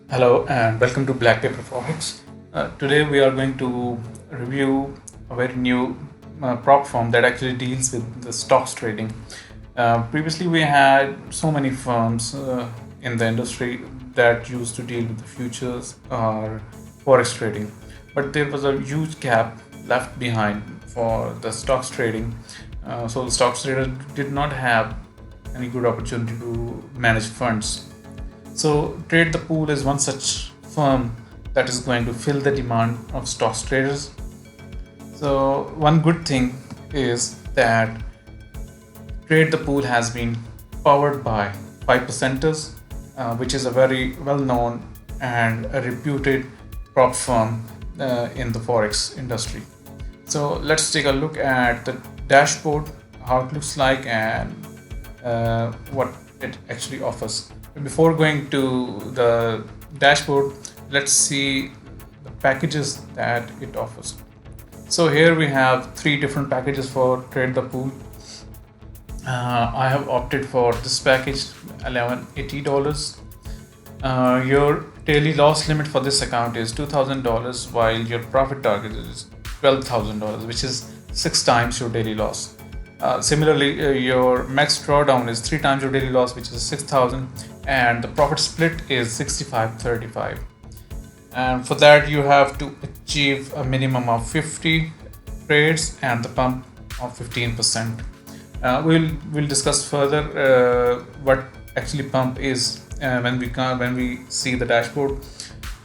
Hello and welcome to BlackPipper Forex. Today we are going to review a very new prop firm that actually deals with the stocks trading. Previously, we had so many firms in the industry that used to deal with the futures or forex trading, but there was a huge gap left behind for the stocks trading. So the stocks trader did not have any good opportunity to manage funds. So, Trade the Pool is one such firm that is going to fill the demand of stocks traders. So, one good thing is that Trade the Pool has been powered by 5%ers, which is a very well known and a reputed prop firm in the forex industry. So, let's take a look at the dashboard, how it looks like, and what it actually offers. Before going to the dashboard, let's see the packages that it offers. So here we have three different packages for Trade the Pool. I have opted for this package, $1180. Your daily loss limit for this account is $2,000, while your profit target is $12,000, which is 6 times your daily loss. Similarly, your max drawdown is 3 times your daily loss, which is 6,000, and the profit split is 65-35. And for that, you have to achieve a minimum of 50 trades and the pump of 15%. We'll discuss further what actually pump is when we see the dashboard.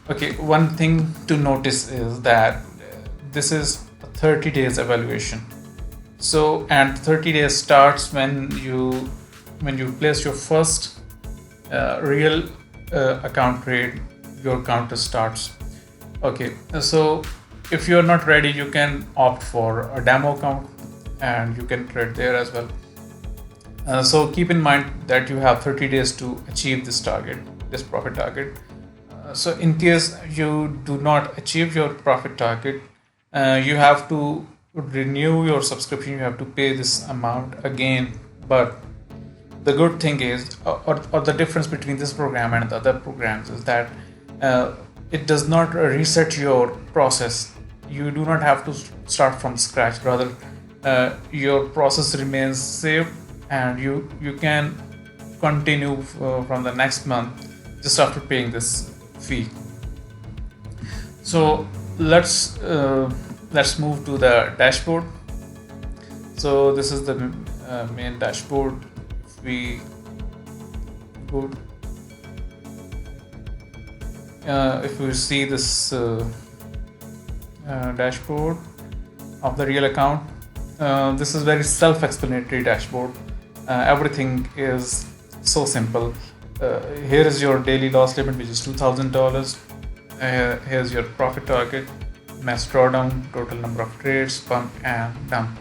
Okay, one thing to notice is that this is a 30 days evaluation. So, and 30 days starts when you place your first real account trade. Your counter starts. Okay, so if you're not ready, you can opt for a demo account and you can trade there as well. So keep in mind that you have 30 days to achieve this target, this profit target. So in case you do not achieve your profit target, you have to renew your subscription. You have to pay this amount again. But the good thing is, or the difference between this program and the other programs is that it does not reset your process. You do not have to start from scratch. Rather, your process remains safe, and you can continue from the next month just after paying this fee. So let's move to the dashboard. So this is the main dashboard. If we go, if we see this dashboard of the real account, this is very self-explanatory dashboard. Everything is so simple. Here is your daily loss limit, which is $2,000. Here's your profit target, max drawdown, total number of trades, pump, and dump.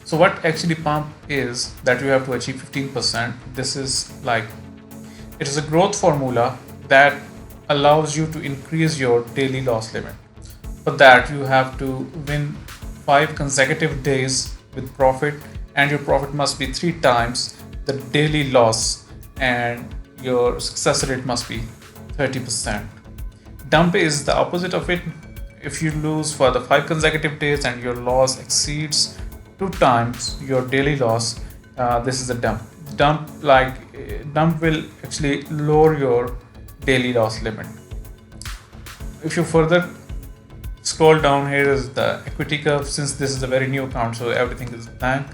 So what actually pump is that you have to achieve 15%. This is like, it is a growth formula that allows you to increase your daily loss limit. For that, you have to win 5 consecutive days with profit, and your profit must be 3 times the daily loss, and your success rate must be 30%. Dump is the opposite of it. If you lose for the 5 consecutive days and your loss exceeds 2 times your daily loss, this is a dump. Dump will actually lower your daily loss limit. If you further scroll down, here is the equity curve. Since this is a very new account, so everything is blank.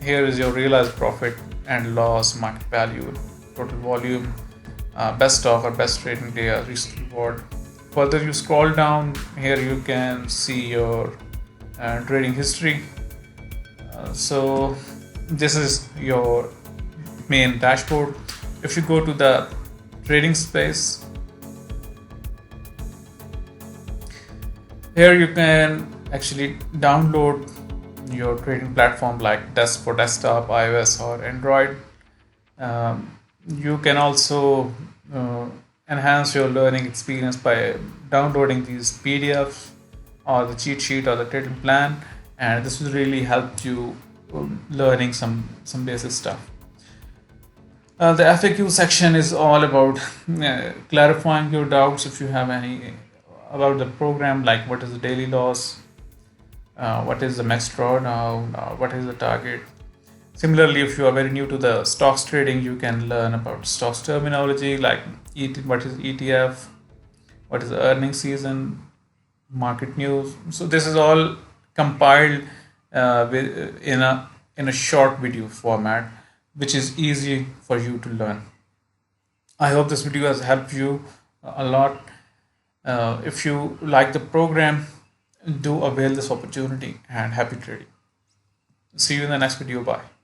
Here is your realized profit and loss, market value, total volume, best offer, best trading day, risk reward. Further you scroll down, here you can see your trading history. So this is your main dashboard. If you go to the trading space, here you can actually download your trading platform like for desktop, iOS, or Android. You can also enhance your learning experience by downloading these PDFs or the cheat sheet or the trading plan, and this will really help you learning some basic stuff. The FAQ section is all about clarifying your doubts if you have any about the program, like what is the daily loss, what is the max drawdown, what is the target. Similarly, if you are very new to the stocks trading, you can learn about stocks terminology like what is ETF, what is the earnings season, market news. So this is all compiled in a short video format, which is easy for you to learn. I hope this video has helped you a lot. If you like the program, do avail this opportunity, and happy trading. See you in the next video. Bye.